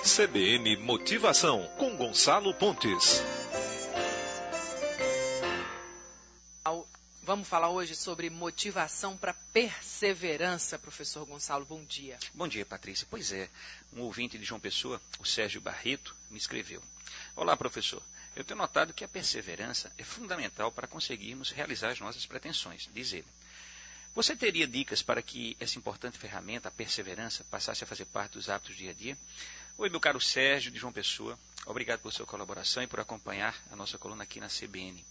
CBN Motivação, com Gonçalo Pontes. Vamos falar hoje sobre motivação para perseverança, professor Gonçalo. Bom dia. Bom dia, Patrícia. Pois é, um ouvinte de João Pessoa, o Sérgio Barreto, me escreveu. Olá, professor. Eu tenho notado que a perseverança é fundamental para conseguirmos realizar as nossas pretensões, diz ele. Você teria dicas para que essa importante ferramenta, a perseverança, passasse a fazer parte dos hábitos do dia a dia? Oi, meu caro Sérgio de João Pessoa. Obrigado por sua colaboração e por acompanhar a nossa coluna aqui na CBN.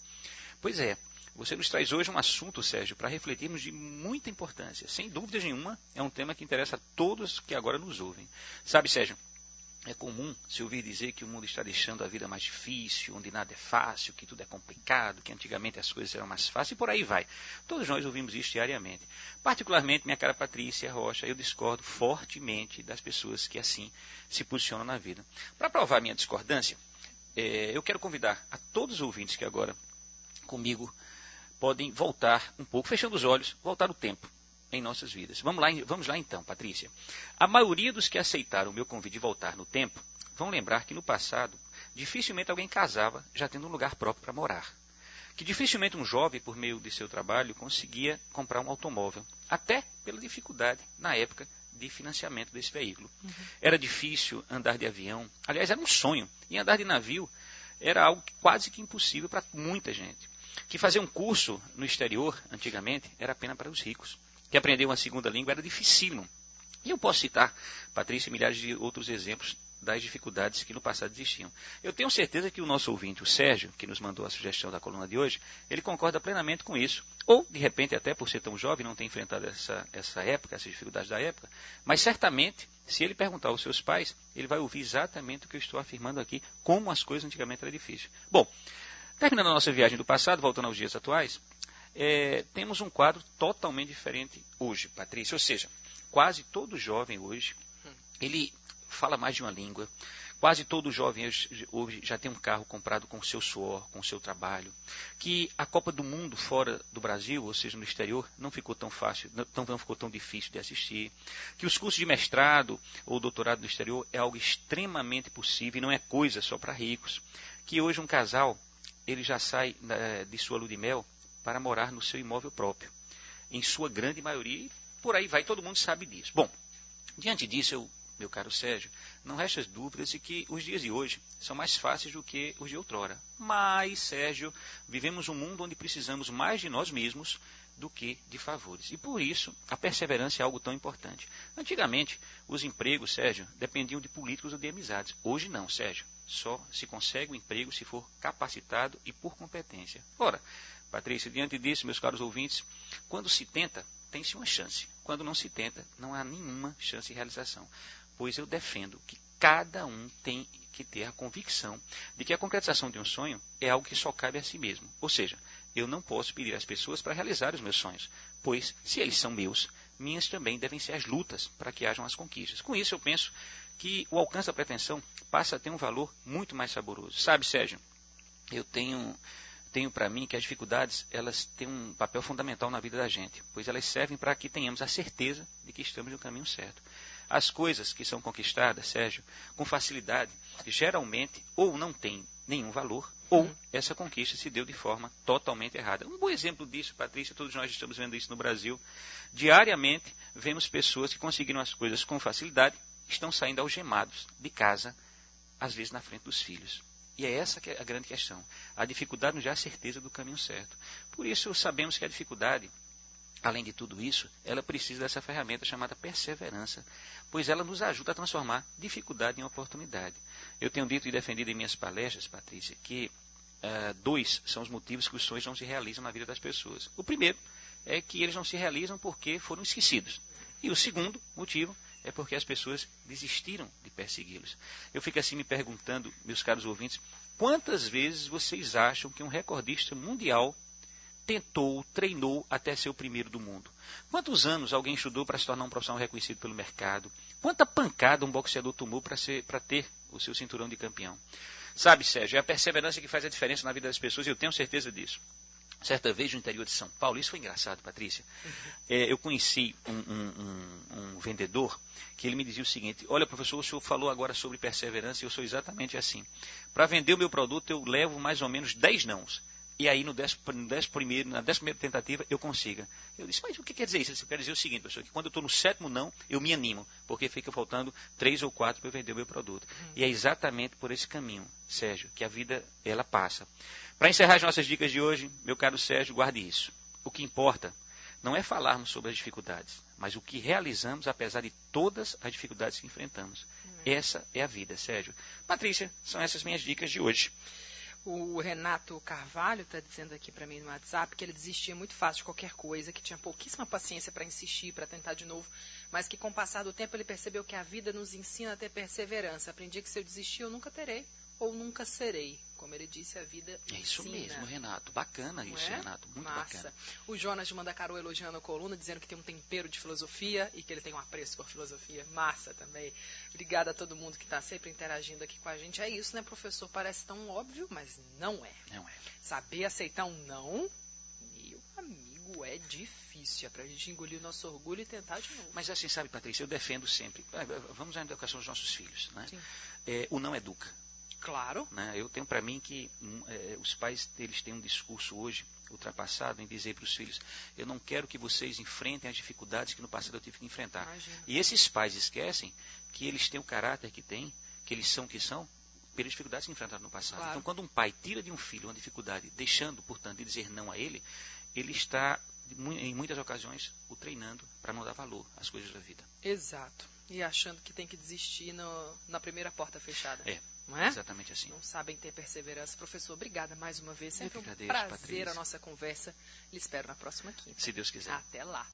Pois é, você nos traz hoje um assunto, Sérgio, para refletirmos de muita importância. Sem dúvida nenhuma, é um tema que interessa a todos que agora nos ouvem. Sabe, Sérgio, é comum se ouvir dizer que o mundo está deixando a vida mais difícil, onde nada é fácil, que tudo é complicado, que antigamente as coisas eram mais fáceis, e por aí vai. Todos nós ouvimos isso diariamente. Particularmente, minha cara Patrícia Rocha, eu discordo fortemente das pessoas que assim se posicionam na vida. Para provar minha discordância, eu quero convidar a todos os ouvintes que agora comigo podem voltar um pouco, fechando os olhos, voltar o tempo em nossas vidas. Vamos lá então, Patrícia. A maioria dos que aceitaram o meu convite de voltar no tempo vão lembrar que no passado, dificilmente alguém casava já tendo um lugar próprio para morar. Que dificilmente um jovem, por meio de seu trabalho, conseguia comprar um automóvel, até pela dificuldade, na época, de financiamento desse veículo. Era difícil andar de avião, aliás, era um sonho, e andar de navio era algo quase que impossível para muita gente. Que fazer um curso no exterior, antigamente, era apenas para os ricos. Que aprender uma segunda língua era dificílimo. E eu posso citar, Patrícia, milhares de outros exemplos das dificuldades que no passado existiam. Eu tenho certeza que o nosso ouvinte, o Sérgio, que nos mandou a sugestão da coluna de hoje, ele concorda plenamente com isso. Ou, de repente, até por ser tão jovem, não tem enfrentado essa época, essas dificuldades da época. Mas, certamente, se ele perguntar aos seus pais, ele vai ouvir exatamente o que eu estou afirmando aqui, como as coisas antigamente eram difíceis. Bom, terminando a nossa viagem do passado, voltando aos dias atuais, temos um quadro totalmente diferente hoje, Patrícia. Ou seja, quase todo jovem hoje, ele fala mais de uma língua. Quase todo jovem hoje já tem um carro comprado com o seu suor, com o seu trabalho. Que a Copa do Mundo fora do Brasil, ou seja, no exterior, não ficou tão fácil, não ficou tão difícil de assistir. Que os cursos de mestrado ou doutorado no exterior é algo extremamente possível e não é coisa só para ricos. Que hoje um casal, ele já sai de sua lua de mel para morar no seu imóvel próprio, em sua grande maioria, e por aí vai, todo mundo sabe disso. Bom, diante disso, meu caro Sérgio, não resta dúvidas de que os dias de hoje são mais fáceis do que os de outrora. Mas, Sérgio, vivemos um mundo onde precisamos mais de nós mesmos do que de favores. E por isso, a perseverança é algo tão importante. Antigamente, os empregos, Sérgio, dependiam de políticos ou de amizades. Hoje não, Sérgio. Só se consegue um emprego se for capacitado e por competência. Ora, Patrícia, diante disso, meus caros ouvintes, quando se tenta, tem-se uma chance. Quando não se tenta, não há nenhuma chance de realização. Pois eu defendo que cada um tem que ter a convicção de que a concretização de um sonho é algo que só cabe a si mesmo. Ou seja, eu não posso pedir às pessoas para realizar os meus sonhos, pois, se eles são meus, minhas também devem ser as lutas para que hajam as conquistas. Com isso, eu penso que o alcance da pretensão passa a ter um valor muito mais saboroso. Sabe, Sérgio, eu tenho para mim que as dificuldades, elas têm um papel fundamental na vida da gente, pois elas servem para que tenhamos a certeza de que estamos no caminho certo. As coisas que são conquistadas, Sérgio, com facilidade, geralmente ou não têm nenhum valor, ou essa conquista se deu de forma totalmente errada. Um bom exemplo disso, Patrícia, todos nós estamos vendo isso no Brasil. Diariamente, vemos pessoas que conseguiram as coisas com facilidade, estão saindo algemados de casa, às vezes na frente dos filhos. E é essa que é a grande questão. A dificuldade nos dá a certeza do caminho certo. Por isso, sabemos que a dificuldade, além de tudo isso, ela precisa dessa ferramenta chamada perseverança, pois ela nos ajuda a transformar dificuldade em oportunidade. Eu tenho dito e defendido em minhas palestras, Patrícia, que dois são os motivos que os sonhos não se realizam na vida das pessoas. O primeiro é que eles não se realizam porque foram esquecidos. E o segundo motivo é porque as pessoas desistiram de persegui-los. Eu fico assim me perguntando, meus caros ouvintes, quantas vezes vocês acham que um recordista mundial tentou, treinou até ser o primeiro do mundo? Quantos anos alguém estudou para se tornar um profissional reconhecido pelo mercado? Quanta pancada um boxeador tomou para ter o seu cinturão de campeão? Sabe, Sérgio, é a perseverança que faz a diferença na vida das pessoas e eu tenho certeza disso. Certa vez no interior de São Paulo, isso foi engraçado, Patrícia, eu conheci um vendedor que ele me dizia o seguinte: olha, professor, o senhor falou agora sobre perseverança e eu sou exatamente assim. Para vender o meu produto eu levo mais ou menos 10 nãos. E aí na 11ª tentativa eu consiga. Eu disse, mas o que quer dizer isso? Ele disse, quer dizer o seguinte, professor, que quando eu estou no 7º não, eu me animo, porque fica faltando 3 ou 4 para eu vender o meu produto. E é exatamente por esse caminho, Sérgio, que a vida ela passa. Para encerrar as nossas dicas de hoje, meu caro Sérgio, guarde isso. O que importa não é falarmos sobre as dificuldades, mas o que realizamos apesar de todas as dificuldades que enfrentamos. Essa é a vida, Sérgio. Patrícia, são essas minhas dicas de hoje. O Renato Carvalho está dizendo aqui para mim no WhatsApp que ele desistia muito fácil de qualquer coisa, que tinha pouquíssima paciência para insistir, para tentar de novo, mas que com o passar do tempo ele percebeu que a vida nos ensina a ter perseverança. Aprendi que se eu desistir eu nunca terei ou nunca serei. Como ele disse, a vida ensina. É isso mesmo, Renato. Bacana isso, Renato. Muito bacana. O Jonas de Mandacaru elogiando a coluna, dizendo que tem um tempero de filosofia e que ele tem um apreço por filosofia. Massa também. Obrigada a todo mundo que está sempre interagindo aqui com a gente. É isso, né, professor? Parece tão óbvio, mas não é. Não é. Saber aceitar um não, meu amigo, é difícil. É pra gente engolir o nosso orgulho e tentar de novo. Mas assim, sabe, Patrícia, eu defendo sempre. Vamos à educação dos nossos filhos, né? Sim. O não educa. Claro. Né? Eu tenho para mim que os pais eles têm um discurso hoje ultrapassado em dizer para os filhos: eu não quero que vocês enfrentem as dificuldades que no passado eu tive que enfrentar. Imagina. E esses pais esquecem que eles têm o caráter que têm, que eles são o que são, pelas dificuldades que enfrentaram no passado. Claro. Então, quando um pai tira de um filho uma dificuldade, deixando, portanto, de dizer não a ele, ele está, em muitas ocasiões, o treinando para não dar valor às coisas da vida. Exato. E achando que tem que desistir na primeira porta fechada. Não é? Exatamente assim. Não sabem ter perseverança. Professor, obrigada mais uma vez. Sempre um agradeço, prazer Patrícia. a nossa conversa. Lhe espero na próxima quinta. Se Deus quiser. Até lá.